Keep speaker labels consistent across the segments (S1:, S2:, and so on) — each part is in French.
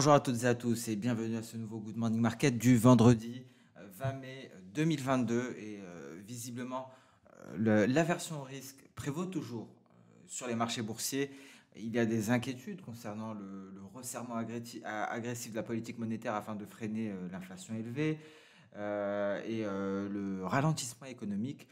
S1: Bonjour à toutes et à tous et bienvenue à ce nouveau Good Morning Market du vendredi 20 mai 2022. Visiblement, l'aversion au risque prévaut toujours sur les marchés boursiers. Il y a des inquiétudes concernant le resserrement agressif de la politique monétaire afin de freiner l'inflation élevée le ralentissement économique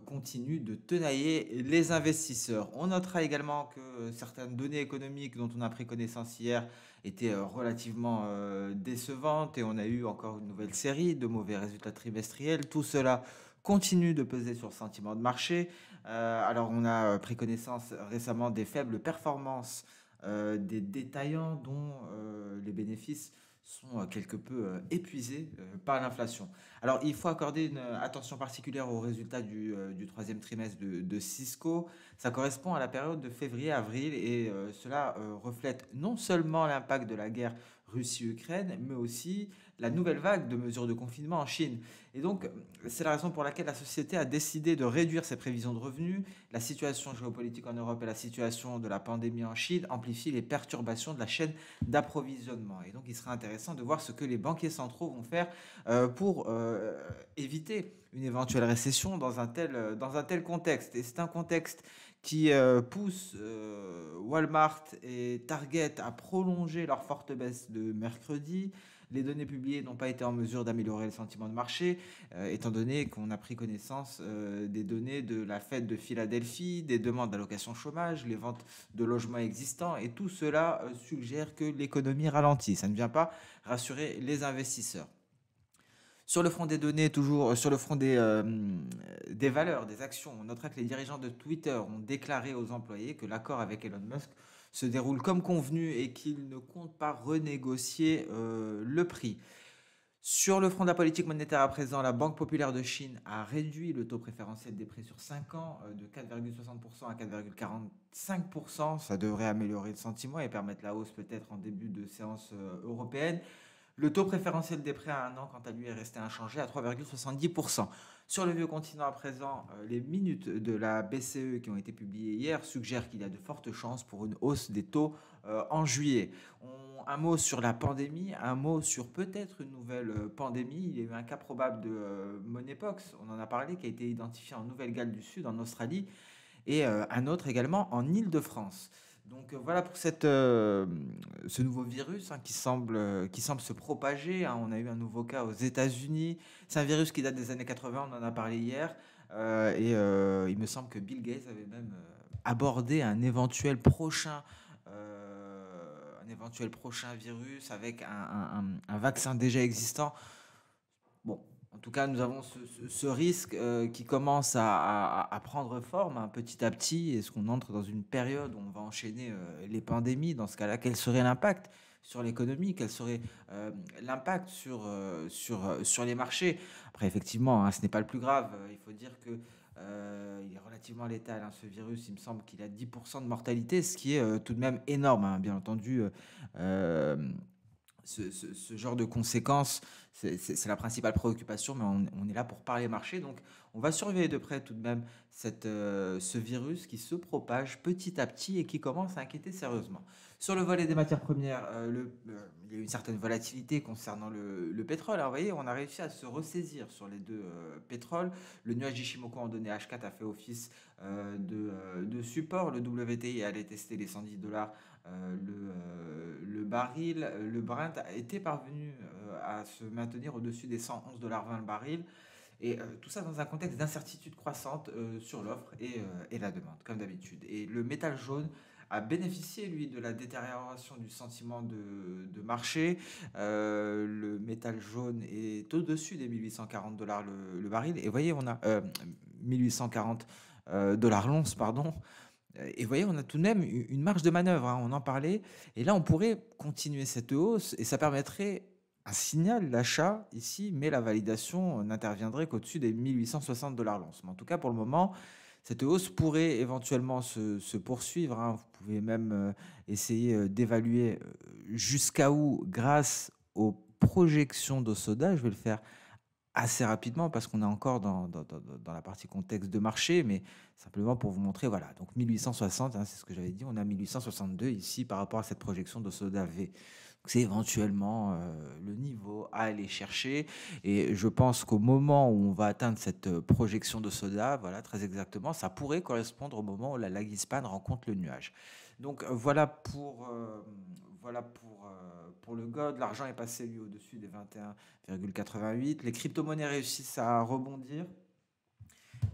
S1: continue de tenailler les investisseurs. On notera également que certaines données économiques dont on a pris connaissance hier étaient relativement décevantes et on a eu encore une nouvelle série de mauvais résultats trimestriels. Tout cela continue de peser sur le sentiment de marché. Alors on a pris connaissance récemment des faibles performances des détaillants dont les bénéfices sont quelque peu épuisés par l'inflation. Alors, il faut accorder une attention particulière aux résultats du troisième trimestre de Cisco. Ça correspond à la période de février-avril et cela reflète non seulement l'impact de la guerre Russie-Ukraine, mais aussi la nouvelle vague de mesures de confinement en Chine. Et donc, c'est la raison pour laquelle la société a décidé de réduire ses prévisions de revenus. La situation géopolitique en Europe et la situation de la pandémie en Chine amplifient les perturbations de la chaîne d'approvisionnement. Et donc, il sera intéressant de voir ce que les banquiers centraux vont faire pour éviter une éventuelle récession dans un tel contexte. Et c'est un contexte qui pousse Walmart et Target à prolonger leur forte baisse de mercredi. Les données publiées n'ont pas été en mesure d'améliorer le sentiment de marché, étant donné qu'on a pris connaissance des données de la Fed de Philadelphie, des demandes d'allocation chômage, les ventes de logements existants, et tout cela suggère que l'économie ralentit. Ça ne vient pas rassurer les investisseurs. Sur le front des données, toujours sur le front des valeurs, des actions, on notera que les dirigeants de Twitter ont déclaré aux employés que l'accord avec Elon Musk se déroule comme convenu et qu'ils ne comptent pas renégocier le prix. Sur le front de la politique monétaire à présent, la Banque populaire de Chine a réduit le taux préférentiel des prêts sur 5 ans de 4,60% à 4,45%. Ça devrait améliorer le sentiment et permettre la hausse peut-être en début de séance européenne. Le taux préférentiel des prêts à un an, quant à lui, est resté inchangé à 3,70%. Sur le vieux continent à présent, les minutes de la BCE qui ont été publiées hier suggèrent qu'il y a de fortes chances pour une hausse des taux en juillet. Un mot sur la pandémie, un mot sur peut-être une nouvelle pandémie. Il y a eu un cas probable de monkeypox, on en a parlé, qui a été identifié en Nouvelle-Galles du Sud, en Australie, et un autre également en Île-de-France. Donc voilà pour ce nouveau virus qui semble se propager, hein. On a eu un nouveau cas aux États-Unis. C'est un virus qui date des années 80, on en a parlé hier. Il me semble que Bill Gates avait même abordé un éventuel prochain virus avec un vaccin déjà existant. Bon, en tout cas, nous avons ce risque qui commence à prendre forme, hein, petit à petit. Est-ce qu'on entre dans une période où on va enchaîner les pandémies? Dans ce cas-là, quel serait l'impact sur l'économie? Quel serait l'impact sur les marchés? Après, effectivement, hein, ce n'est pas le plus grave. Il faut dire que il est relativement létal, hein, ce virus. Il me semble qu'il a 10% de mortalité, ce qui est tout de même énorme, hein, bien entendu. Euh, ce genre de conséquences, c'est la principale préoccupation, mais on est là pour parler marché. Donc, on va surveiller de près tout de même ce virus qui se propage petit à petit et qui commence à inquiéter sérieusement. Sur le volet des matières premières, il y a eu une certaine volatilité concernant le pétrole. Alors, vous voyez, on a réussi à se ressaisir sur les deux pétroles. Le nuage d'Ishimoku en données H4 a fait office de support. Le WTI allait tester les 110 dollars le baril. Le Brent était parvenu à se maintenir au-dessus des 111,20 $ le baril. Et tout ça dans un contexte d'incertitude croissante sur l'offre et la demande, comme d'habitude. Et le métal jaune a bénéficié, lui, de la détérioration du sentiment de marché. Le métal jaune est au-dessus des 1840 $ le baril. Et vous voyez, on a 1840 dollars l'once, pardon. Et vous voyez, on a tout de même une marge de manœuvre, hein, on en parlait. Et là, on pourrait continuer cette hausse et ça permettrait un signal d'achat ici, mais la validation n'interviendrait qu'au-dessus des 1860 $ l'once. Mais en tout cas, pour le moment, cette hausse pourrait éventuellement se poursuivre, hein. Vous pouvez même essayer d'évaluer jusqu'à où, grâce aux projections d'Osoda, je vais le faire assez rapidement parce qu'on est encore dans la partie contexte de marché, mais simplement pour vous montrer, voilà, donc 1860, hein, c'est ce que j'avais dit, on a 1862 ici par rapport à cette projection de Soda V. C'est éventuellement le niveau à aller chercher. Et je pense qu'au moment où on va atteindre cette projection de soda, voilà, très exactement, ça pourrait correspondre au moment où la Lagispan rencontre le nuage. Donc pour le gold, l'argent est passé lui au-dessus des 21,88. Les crypto-monnaies réussissent à rebondir.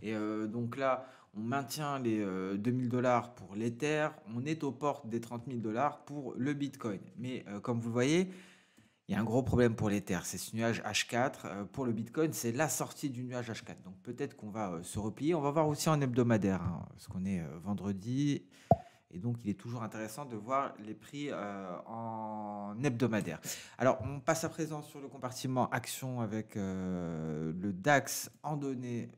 S1: Et donc là, on maintient les 2000 dollars pour l'Ether, on est aux portes des 30 000 dollars pour le Bitcoin. Mais comme vous le voyez, il y a un gros problème pour l'Ether, c'est ce nuage H4. Pour le Bitcoin, c'est la sortie du nuage H4. Donc peut-être qu'on va se replier. On va voir aussi en hebdomadaire, hein, parce qu'on est vendredi. Et donc, il est toujours intéressant de voir les prix en hebdomadaire. Alors, on passe à présent sur le compartiment action avec le DAX en données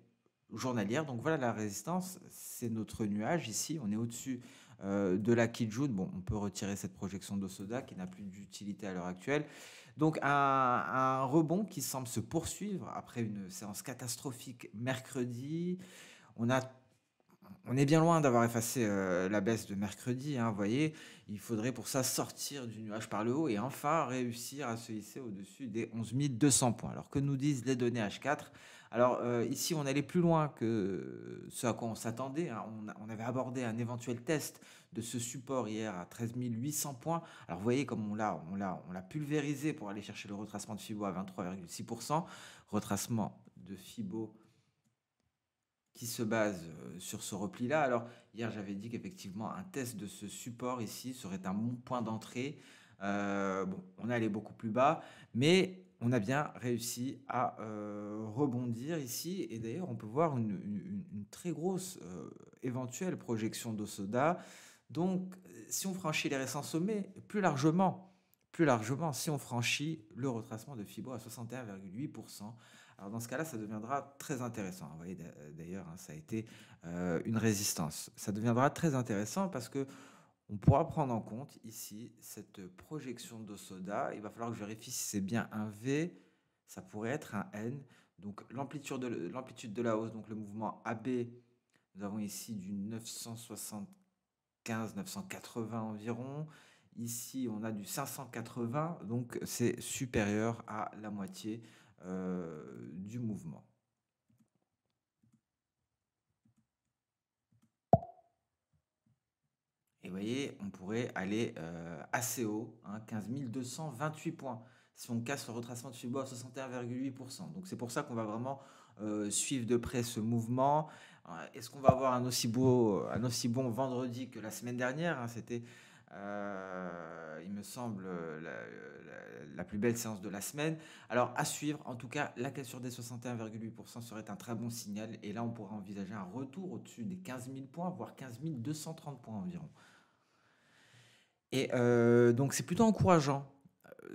S1: journalières. Donc, voilà la résistance. C'est notre nuage ici. On est au-dessus de la Kijun. Bon, on peut retirer cette projection d'Osoda qui n'a plus d'utilité à l'heure actuelle. Donc, un rebond qui semble se poursuivre après une séance catastrophique mercredi. On a on est bien loin d'avoir effacé la baisse de mercredi, hein, vous voyez. Il faudrait pour ça sortir du nuage par le haut et enfin réussir à se hisser au-dessus des 11 200 points. Alors que nous disent les données H4? Alors ici, on allait plus loin que ce à quoi on s'attendait, hein. On avait abordé un éventuel test de ce support hier à 13 800 points. Alors vous voyez comme on l'a pulvérisé pour aller chercher le retracement de Fibo à 23,6%. Retracement de Fibo qui se base sur ce repli-là. Alors, hier, j'avais dit qu'effectivement, un test de ce support ici serait un bon point d'entrée. Bon, on est allé beaucoup plus bas, mais on a bien réussi à rebondir ici. Et d'ailleurs, on peut voir une très grosse éventuelle projection d'Osoda. Donc, si on franchit les récents sommets, plus largement, si on franchit le retracement de Fibo à 61,8%, alors dans ce cas-là, ça deviendra très intéressant. Vous voyez, d'ailleurs, hein, ça a été une résistance. Ça deviendra très intéressant parce que on pourra prendre en compte ici cette projection de soda. Il va falloir que je vérifie si c'est bien un V. Ça pourrait être un N. Donc l'amplitude de la hausse, donc le mouvement AB, nous avons ici du 975, 980 environ. Ici, on a du 580, donc c'est supérieur à la moitié du mouvement. Et vous voyez, on pourrait aller assez haut, hein, 15 228 points, si on casse le retracement de Fibo à 61,8%. Donc c'est pour ça qu'on va vraiment suivre de près ce mouvement. Est-ce qu'on va avoir un aussi bon vendredi que la semaine dernière, hein? C'était, il me semble, la plus belle séance de la semaine. Alors à suivre, en tout cas, la cassure des 61,8% serait un très bon signal. Et là, on pourrait envisager un retour au-dessus des 15 000 points, voire 15 230 points environ. Et donc c'est plutôt encourageant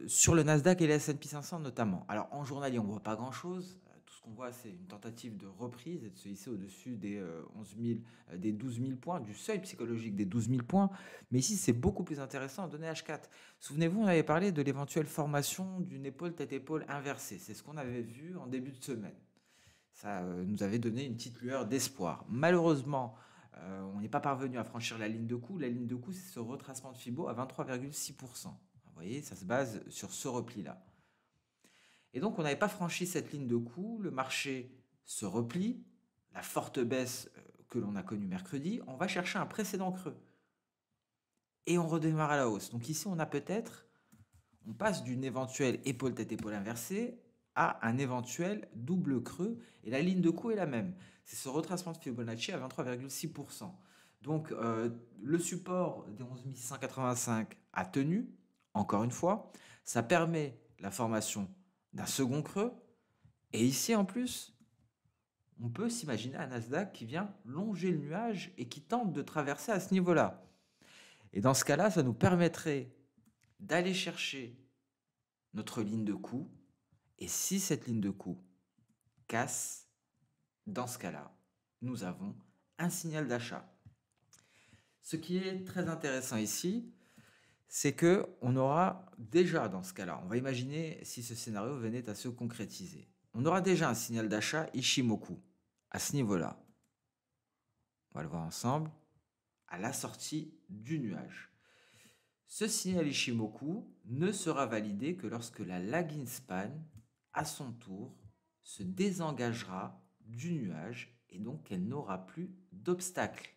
S1: sur le Nasdaq et le S&P 500 notamment. Alors en journalier, on ne voit pas grand-chose. Tout ce qu'on voit, c'est une tentative de reprise et de se hisser au-dessus des 12 000 points, du seuil psychologique des 12 000 points. Mais ici, c'est beaucoup plus intéressant à donner H4. Souvenez-vous, on avait parlé de l'éventuelle formation d'une épaule tête-épaule inversée. C'est ce qu'on avait vu en début de semaine. Ça nous avait donné une petite lueur d'espoir. Malheureusement, on n'est pas parvenu à franchir la ligne de coup. La ligne de coup, c'est ce retracement de Fibo à 23,6%. Vous voyez, ça se base sur ce repli-là. Et donc, on n'avait pas franchi cette ligne de coup. Le marché se replie. La forte baisse que l'on a connue mercredi, on va chercher un précédent creux. Et on redémarre à la hausse. Donc ici, on passe d'une éventuelle épaule-tête-épaule inversée à un éventuel double creux. Et la ligne de coup est la même. C'est ce retracement de Fibonacci à 23,6%. Donc le support des 11 685 a tenu, encore une fois. Ça permet la formation d'un second creux. Et ici, en plus, on peut s'imaginer un Nasdaq qui vient longer le nuage et qui tente de traverser à ce niveau-là. Et dans ce cas-là, ça nous permettrait d'aller chercher notre ligne de coup. Et si cette ligne de coup casse, dans ce cas-là, nous avons un signal d'achat. Ce qui est très intéressant ici, c'est que on aura déjà dans ce cas-là, on va imaginer si ce scénario venait à se concrétiser. On aura déjà un signal d'achat Ishimoku à ce niveau-là. On va le voir ensemble à la sortie du nuage. Ce signal Ishimoku ne sera validé que lorsque la lagging span, à son tour, se désengagera du nuage et donc qu'elle n'aura plus d'obstacle.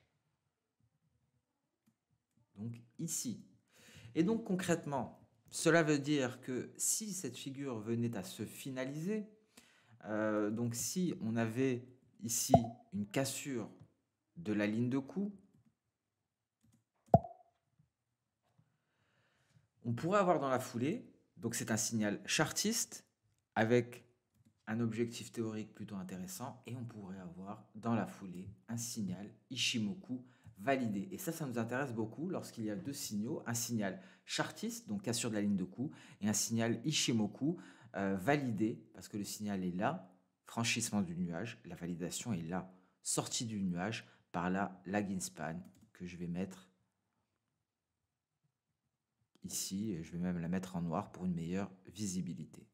S1: Donc ici. Et donc concrètement, cela veut dire que si cette figure venait à se finaliser, donc si on avait ici une cassure de la ligne de coup, on pourrait avoir dans la foulée, donc c'est un signal chartiste avec un objectif théorique plutôt intéressant, et on pourrait avoir dans la foulée un signal Ishimoku validé. Et ça nous intéresse beaucoup lorsqu'il y a deux signaux, un signal chartiste, donc cassure de la ligne de coup, et un signal Ishimoku validé, parce que le signal est là, franchissement du nuage, la validation est là, sortie du nuage par la lagging span, que je vais mettre ici, je vais même la mettre en noir pour une meilleure visibilité.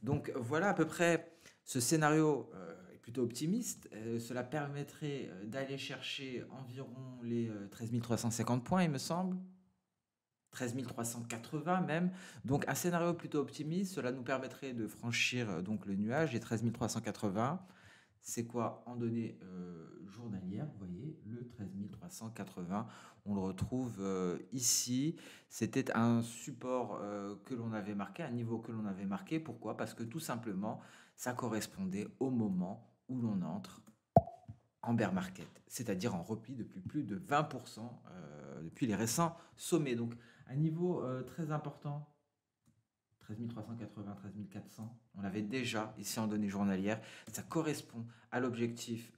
S1: Donc voilà à peu près, ce scénario est plutôt optimiste. Cela permettrait d'aller chercher environ les 13 350 points, il me semble. 13 380 même. Donc un scénario plutôt optimiste, cela nous permettrait de franchir donc le nuage, les 13 380. C'est quoi en données journalières? Vous voyez, le 13 380, on le retrouve ici. C'était un support que l'on avait marqué, un niveau que l'on avait marqué. Pourquoi? Parce que tout simplement, ça correspondait au moment où l'on entre en bear market, c'est-à-dire en repli depuis plus de 20% depuis les récents sommets. Donc un niveau très important. 13 380, 13 400, on l'avait déjà ici en données journalières. Ça correspond à l'objectif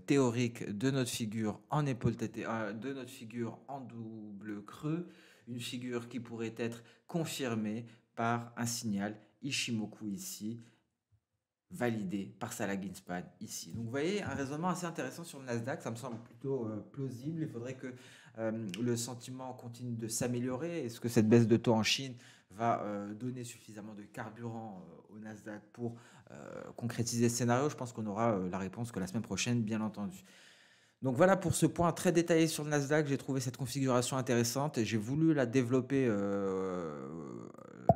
S1: théorique de notre figure en épaule têtée, de notre figure en double creux, une figure qui pourrait être confirmée par un signal Ishimoku ici, validé par sa lagging span ici. Donc vous voyez, un raisonnement assez intéressant sur le Nasdaq, ça me semble plutôt plausible. Il faudrait que le sentiment continue de s'améliorer. Est-ce que cette baisse de taux en Chine va donner suffisamment de carburant au Nasdaq pour concrétiser ce scénario? Je pense qu'on aura la réponse que la semaine prochaine, bien entendu. Donc voilà pour ce point très détaillé sur le Nasdaq. J'ai trouvé cette configuration intéressante et j'ai voulu la développer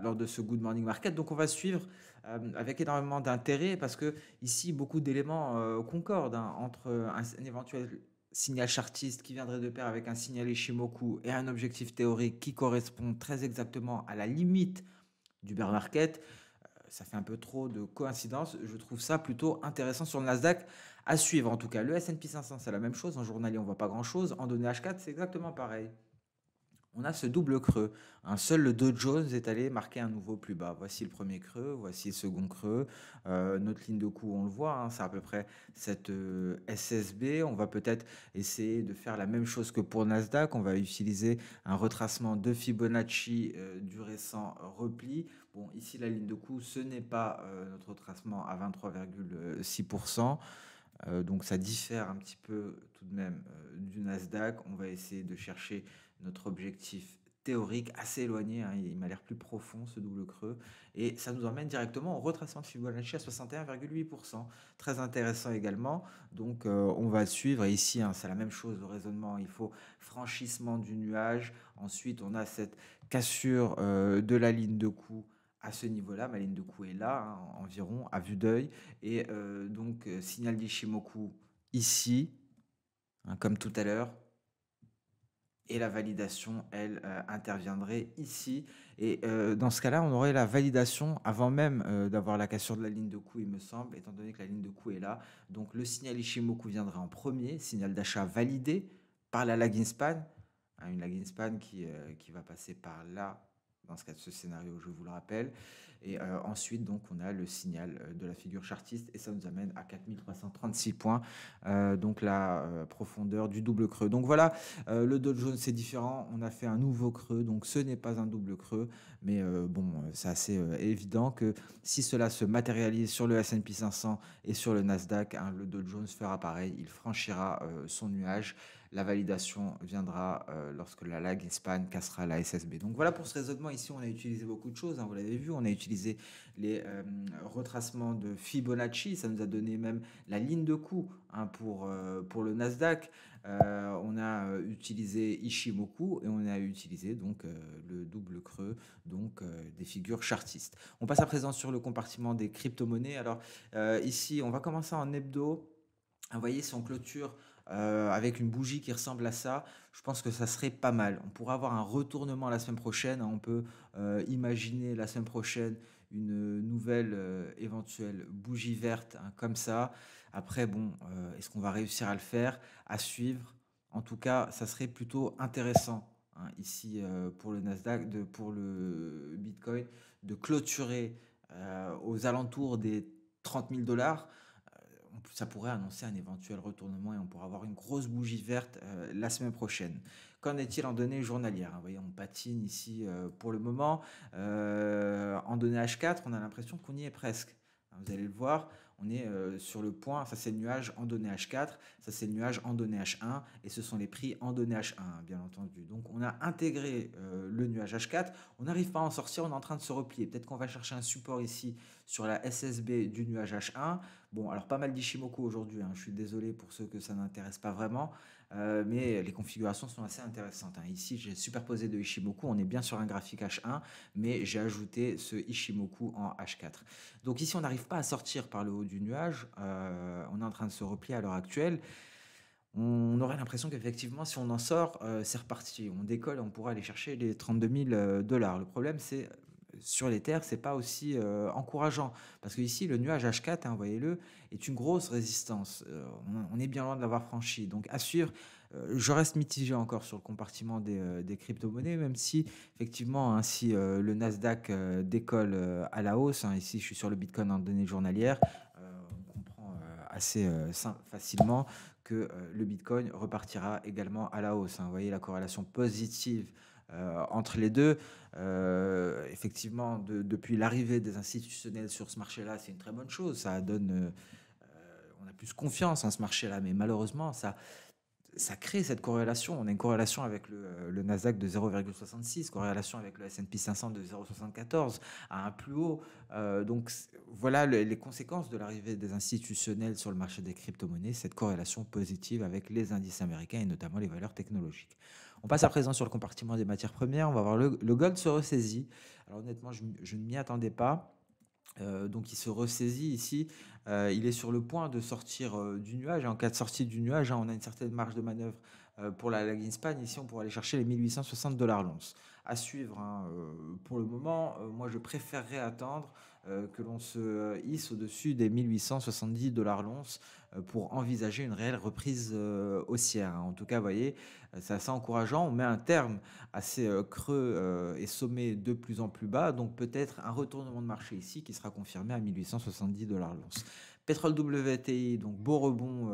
S1: lors de ce Good Morning Market. Donc on va suivre avec énormément d'intérêt parce que ici beaucoup d'éléments concordent entre un éventuel signal chartiste qui viendrait de pair avec un signal Ishimoku et un objectif théorique qui correspond très exactement à la limite du bear market. Ça fait un peu trop de coïncidences. Je trouve ça plutôt intéressant sur le Nasdaq à suivre. En tout cas, le S&P 500, c'est la même chose. En journalier, on voit pas grand-chose. En données H4, c'est exactement pareil. On a ce double creux. Seul le Dow Jones est allé marquer un nouveau plus bas. Voici le premier creux, voici le second creux. Notre ligne de coup, on le voit, hein, c'est à peu près cette SSB. On va peut-être essayer de faire la même chose que pour Nasdaq. On va utiliser un retracement de Fibonacci du récent repli. Bon, ici, la ligne de coup, ce n'est pas notre retracement à 23,6%. Donc ça diffère un petit peu tout de même du Nasdaq. On va essayer de chercher notre objectif théorique assez éloigné, hein, il m'a l'air plus profond ce double creux, et ça nous emmène directement au retracement de Fibonacci à 61,8%. Très intéressant également, donc on va suivre, et ici hein, c'est la même chose, le raisonnement, il faut franchissement du nuage, ensuite on a cette cassure de la ligne de coup à ce niveau-là, ma ligne de coup est là, hein, environ, à vue d'œil, et donc signal d'Ishimoku ici, hein, comme tout à l'heure, et la validation, elle, interviendrait ici. Et dans ce cas-là, on aurait la validation avant même d'avoir la cassure de la ligne de coup, il me semble, étant donné que la ligne de coup est là. Donc le signal Ishimoku viendrait en premier, signal d'achat validé par la lagging span, hein, une lagging span qui va passer par là, dans ce cas de ce scénario, je vous le rappelle. Et ensuite, donc, on a le signal de la figure chartiste et ça nous amène à 4336 points, donc la profondeur du double creux. Donc voilà, le Dow Jones c'est différent, on a fait un nouveau creux, donc ce n'est pas un double creux, mais bon, c'est assez évident que si cela se matérialise sur le S&P 500 et sur le Nasdaq, hein, le Dow Jones fera pareil, il franchira son nuage. La validation viendra lorsque la lag Espagne cassera la SSB. Donc voilà pour ce raisonnement. Ici, on a utilisé beaucoup de choses, hein, vous l'avez vu. On a utilisé les retracements de Fibonacci. Ça nous a donné même la ligne de coût, hein, pour le Nasdaq. On a utilisé Ishimoku et on a utilisé donc le double creux, donc des figures chartistes. On passe à présent sur le compartiment des crypto-monnaies. Alors ici, on va commencer en hebdo. Vous voyez, si on clôture avec une bougie qui ressemble à ça, je pense que ça serait pas mal. On pourra avoir un retournement la semaine prochaine, hein. On peut imaginer la semaine prochaine une nouvelle éventuelle bougie verte, hein, comme ça. Après, bon, est-ce qu'on va réussir à le faire? À suivre. En tout cas, ça serait plutôt intéressant, hein, ici pour le Nasdaq, pour le Bitcoin, de clôturer aux alentours des 30 000 $. Ça pourrait annoncer un éventuel retournement et on pourra avoir une grosse bougie verte la semaine prochaine. Qu'en est-il en données journalières? Vous voyez, on patine ici pour le moment. En données H4, on a l'impression qu'on y est presque. Vous allez le voir, on est sur le point. Ça, c'est le nuage en données H4. Ça, c'est le nuage en données H1. Et ce sont les prix en données H1, bien entendu. Donc, on a intégré le nuage H4. On n'arrive pas à en sortir. On est en train de se replier. Peut-être qu'on va chercher un support ici sur la SSB du nuage H1. Bon, alors pas mal d'Ishimoku aujourd'hui, hein. Je suis désolé pour ceux que ça n'intéresse pas vraiment, mais les configurations sont assez intéressantes, hein. Ici, j'ai superposé de Ishimoku, on est bien sur un graphique H1, mais j'ai ajouté ce Ishimoku en H4. Donc ici, on n'arrive pas à sortir par le haut du nuage, on est en train de se replier à l'heure actuelle. On aurait l'impression qu'effectivement, si on en sort, c'est reparti. On décolle, on pourra aller chercher les 32 000 $. Le problème, c'est sur les terres, c'est pas aussi encourageant. Parce que ici, le nuage H4, hein, voyez-le, est une grosse résistance. On est bien loin de l'avoir franchi. Donc, à suivre, je reste mitigé encore sur le compartiment des crypto-monnaies, même si, effectivement, hein, si le Nasdaq décolle à la hausse, hein, ici, je suis sur le Bitcoin en données journalières, on comprend assez facilement que le Bitcoin repartira également à la hausse, hein. Vous voyez la corrélation positive entre les deux. Effectivement, depuis l'arrivée des institutionnels sur ce marché-là, c'est une très bonne chose. Ça donne, on a plus confiance en ce marché-là, mais malheureusement, ça crée cette corrélation. On a une corrélation avec le Nasdaq de 0,66, corrélation avec le S&P 500 de 0,74 à un plus haut. Donc voilà les conséquences de l'arrivée des institutionnels sur le marché des crypto-monnaies, cette corrélation positive avec les indices américains et notamment les valeurs technologiques. On passe à présent sur le compartiment des matières premières. On va voir le gold se ressaisit. Alors honnêtement, je ne m'y attendais pas. Donc il se ressaisit ici. Il est sur le point de sortir du nuage. En cas de sortie du nuage, hein, on a une certaine marge de manœuvre pour la lag Spain. Ici, on pourrait aller chercher les 1860 $ l'once. À suivre, hein, pour le moment, moi je préférerais attendre que l'on se hisse au-dessus des 1870 $ l'once pour envisager une réelle reprise haussière, hein. En tout cas, vous voyez, c'est assez encourageant. On met un terme à ces creux et sommets de plus en plus bas. Donc peut-être un retournement de marché ici qui sera confirmé à 1870 $ l'once. Pétrole WTI, donc beau rebond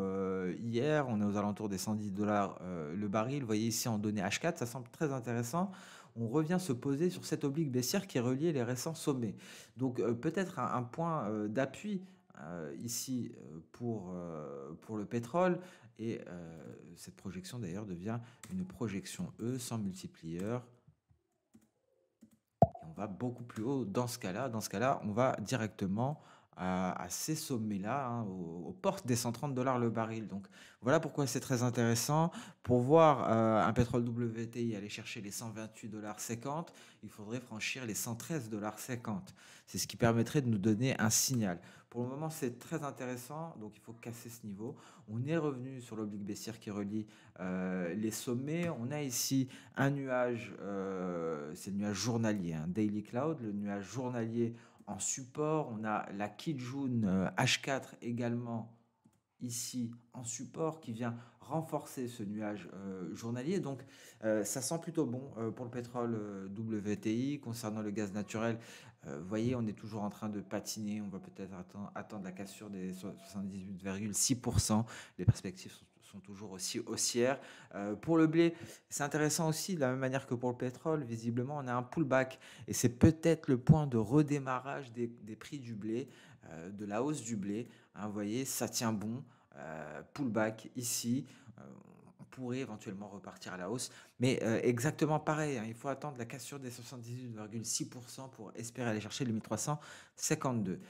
S1: hier, on est aux alentours des 110 $ le baril. Vous voyez ici en données H4, ça semble très intéressant. On revient se poser sur cette oblique baissière qui reliait les récents sommets. Donc peut-être un point d'appui ici pour le pétrole. Et cette projection d'ailleurs devient une projection E sans multiplieur. Et on va beaucoup plus haut dans ce cas-là. Dans ce cas-là, on va directement à ces sommets-là, hein, aux portes des 130 $ le baril. Donc voilà pourquoi c'est très intéressant. Pour voir un pétrole WTI aller chercher les 128,50 $, il faudrait franchir les 113,50 $. C'est ce qui permettrait de nous donner un signal. Pour le moment, c'est très intéressant, donc il faut casser ce niveau. On est revenu sur l'oblique baissière qui relie les sommets. On a ici un nuage, c'est le nuage journalier, un daily cloud, le nuage journalier en support. On a la Kijun H4 également ici en support qui vient renforcer ce nuage journalier. Donc ça sent plutôt bon pour le pétrole WTI. Concernant le gaz naturel, vous voyez, on est toujours en train de patiner. On va peut-être attendre la cassure des 78,6%. Les perspectives sont toujours aussi haussières. Pour le blé, c'est intéressant aussi, de la même manière que pour le pétrole, visiblement, on a un pullback. Et c'est peut-être le point de redémarrage des prix du blé, de la hausse du blé, hein. Vous voyez, ça tient bon. Pullback ici. pourrait éventuellement repartir à la hausse. Mais exactement pareil, hein, il faut attendre la cassure des 78,6% pour espérer aller chercher le 1352.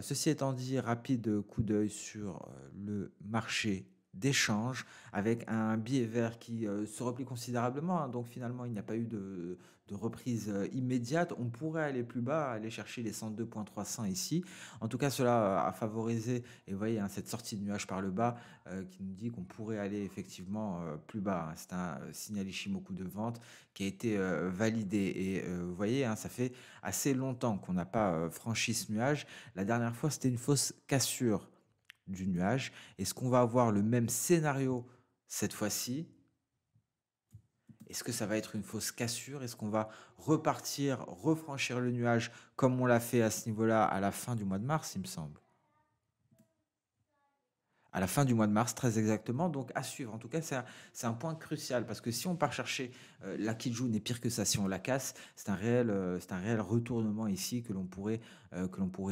S1: Ceci étant dit, rapide coup d'œil sur le marché d'échange avec un billet vert qui se replie considérablement, hein. Donc finalement, il n'y a pas eu de reprise immédiate. On pourrait aller plus bas, aller chercher les 102,300 ici. En tout cas, cela a favorisé, et vous voyez, hein, cette sortie de nuage par le bas qui nous dit qu'on pourrait aller effectivement plus bas, hein. C'est un signal Ishimoku de vente qui a été validé. Et vous voyez, hein, ça fait assez longtemps qu'on n'a pas franchi ce nuage. La dernière fois, c'était une fausse cassure du nuage. Est-ce qu'on va avoir le même scénario cette fois-ci? Est-ce que ça va être une fausse cassure? Est-ce qu'on va repartir, refranchir le nuage comme on l'a fait à ce niveau-là à la fin du mois de mars, il me semble? À la fin du mois de mars, très exactement. Donc à suivre. En tout cas, c'est un point crucial parce que si on part chercher la Kijun et pire que ça, si on la casse, c'est un réel retournement ici que l'on pourrait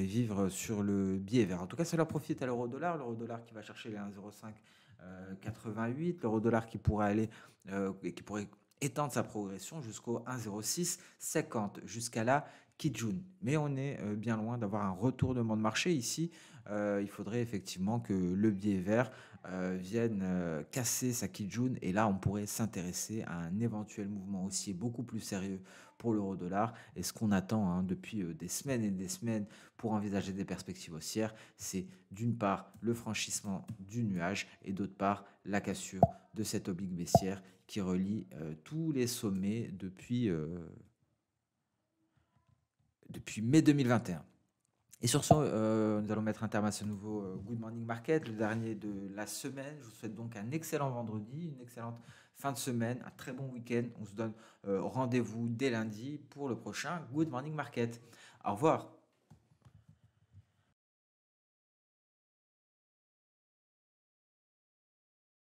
S1: vivre sur le billet vert. En tout cas, cela profite à l'euro dollar qui va chercher les 1,05 88, l'euro dollar qui pourrait aller, qui pourrait étendre sa progression jusqu'au 1,06 50 jusqu'à la Kijun. Mais on est bien loin d'avoir un retournement de marché ici. Il faudrait effectivement que le biais vert vienne casser sa Kijun et là on pourrait s'intéresser à un éventuel mouvement haussier beaucoup plus sérieux pour l'euro dollar. Et ce qu'on attend, hein, depuis des semaines et des semaines pour envisager des perspectives haussières, c'est d'une part le franchissement du nuage et d'autre part la cassure de cette oblique baissière qui relie tous les sommets depuis mai 2021. Et sur ce, nous allons mettre un terme à ce nouveau Good Morning Market, le dernier de la semaine. Je vous souhaite donc un excellent vendredi, une excellente fin de semaine, un très bon week-end. On se donne rendez-vous dès lundi pour le prochain Good Morning Market. Au revoir.